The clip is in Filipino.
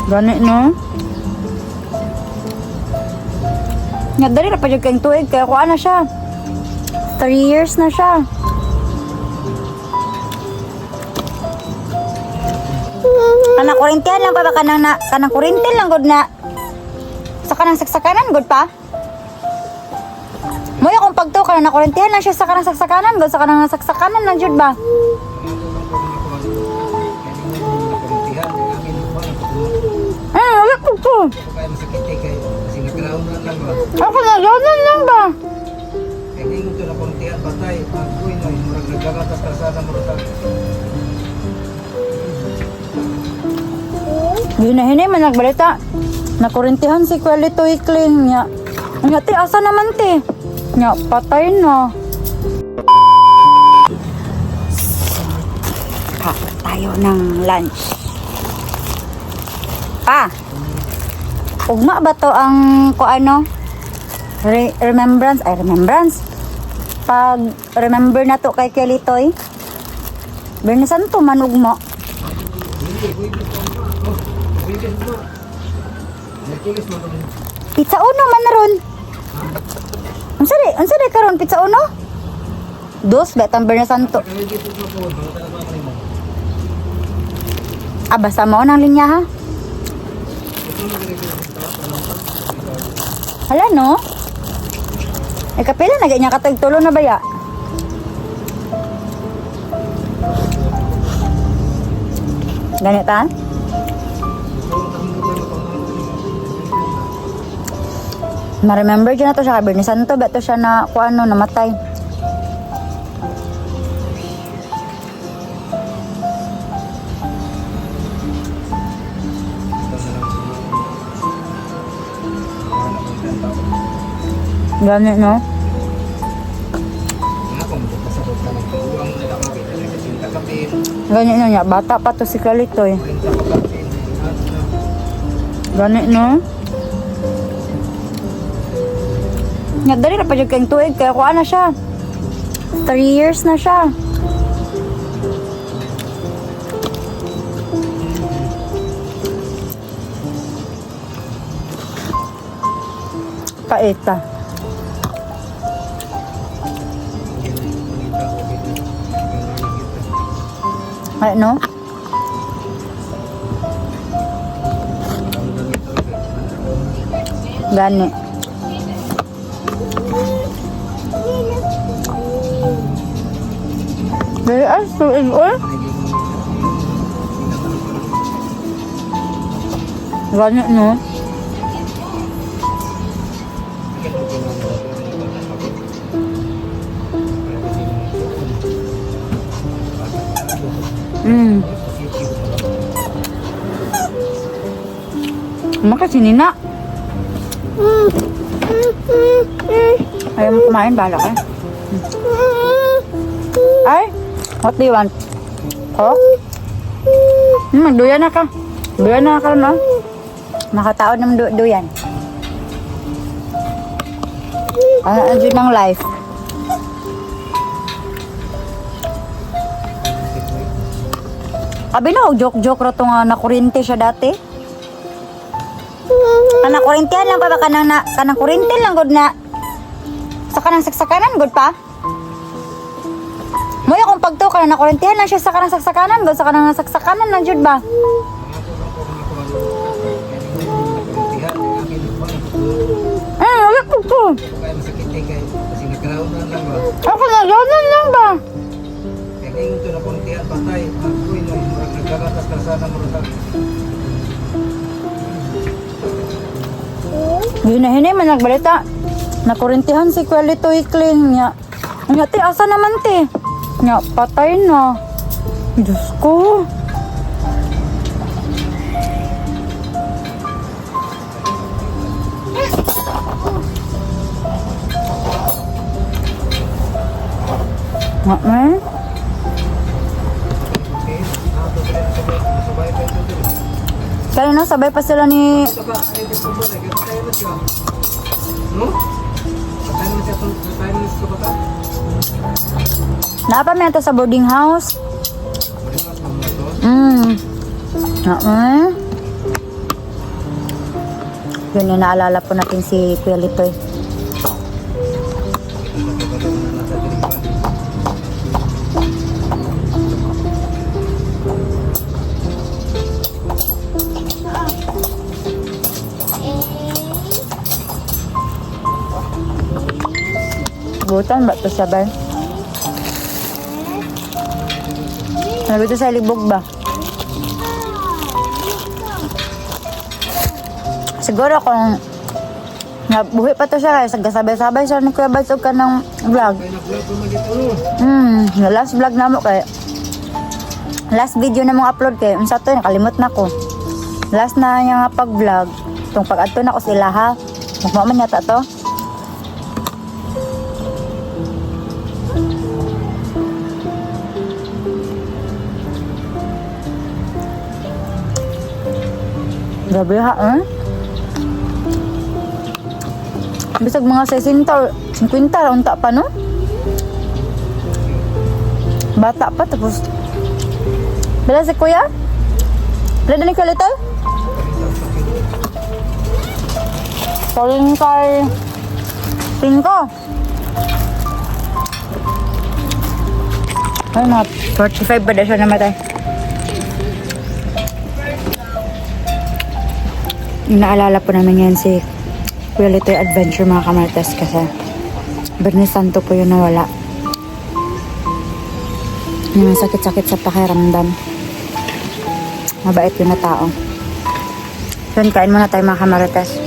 Gani no? Nga dali na pa dyan kayong tuig. Kaya kuha na siya. 3 years na siya. Kanang kurintihan lang pa ba? Kanang kurintihan lang good na. Sa kanang saksakanan good pa? Moya kung pagto kanang nakurintihan lang siya sa kanang saksakanan good. Sa kanang saksakanan lang jud ba? Wala po po. Kaya masakit kay kasi nag-groundan lang ba. Ako na lang ba? Kaya hindi mo ito nakuntihan patay. Agoy no, murag nagkakatas kasada mo rin. Hinahinay man nagbalita. Nakurintihan si Kweli Tuikling niya. Nga ti, asa naman ti? Nga, patay na. Kakain tayo ng lunch. Ugma ba to ang ano? Remembrance? Pag remember na to kay Kelitoy. Bernasan to man ugma. Pizza uno man ron. Unsa di karon pizza uno? Dos betang Bernasan to. Basta mo nang linya ha. Hala no? Kapila na ganyan katagtulo na baya? Ganita? Ma-remember dyan na to siya. Bernasan to. Beto siya na kung ano, namatay. Ganit no? Ganit no niya. Bata pa to si Kalitoy. Ganit no? Nga dali na pa dyan kayong tuig. Kaya kuha na siya. 3 years na siya. Paeta. Ay, no? Gani. Very aso, eh? Gani, no? Makasih Nina. Ayaw mo kumain, bala ka. Ay, what do you want? Oh? Magduyan na ka. Duyan na ka, no? Nakataon ng duyan. Ano dyan ng life? Abi na, joke-joke ro to nga nakurinti siya dati. Nakurintihan lang pa ba kanang kurinti lang good na. Sa kanang saksakanan good pa? Moya kung pagto kanang nakurintihan lang siya sa kanang saksakanan good. Sa kanang saksakanan lang jud ba? Wala po po. Kaya masakit kay kasi nag-groundan lang ba. Ako na lang ba? Kaya hindi mo ito nakuntihan patay. Agoy no, murag nagkakatas kasada mo rin. Hinahinay man nagbalita. Nakurintihan si Kweli Tuikling niya. Nga ti, asa naman ti? Nga, patay na. Diyos ko. Nga, man? Kaya na, sabay pa sila ni... Napa may ito sa boarding house? Yun yung naalala po natin si Kuya Litoy. Butan ba ito siya ba? Sabi ito sa libog ba? Siguro kung nabuhi pa to siya, sagasabay-sabay siya ni Kuya Bads og kanang vlog. Kaya nag-vlog ko man dito. Last vlog na mo kay last video na mong upload kay unsa to nakalimot na ko. Last na niya nga pag-vlog tong pag-adto na ko sila ha. Magmao man yata to. Grabe ha, Bisag mga 60 or 50 raunta pa, no? Bata pa, tapos... Bala si Kuya? Bala na ni Kuya Litoy? Calling kay... 5. Ay, mga 45 ba na siya namatay? Naalala po namin yan si Kuya Litoy Adventure mga kamartes kasi Bernes Santo po yun nawala. Yung sakit-sakit sa pakiramdam. Mabait yun na tao. Yun, kain muna tayo mga kamartes.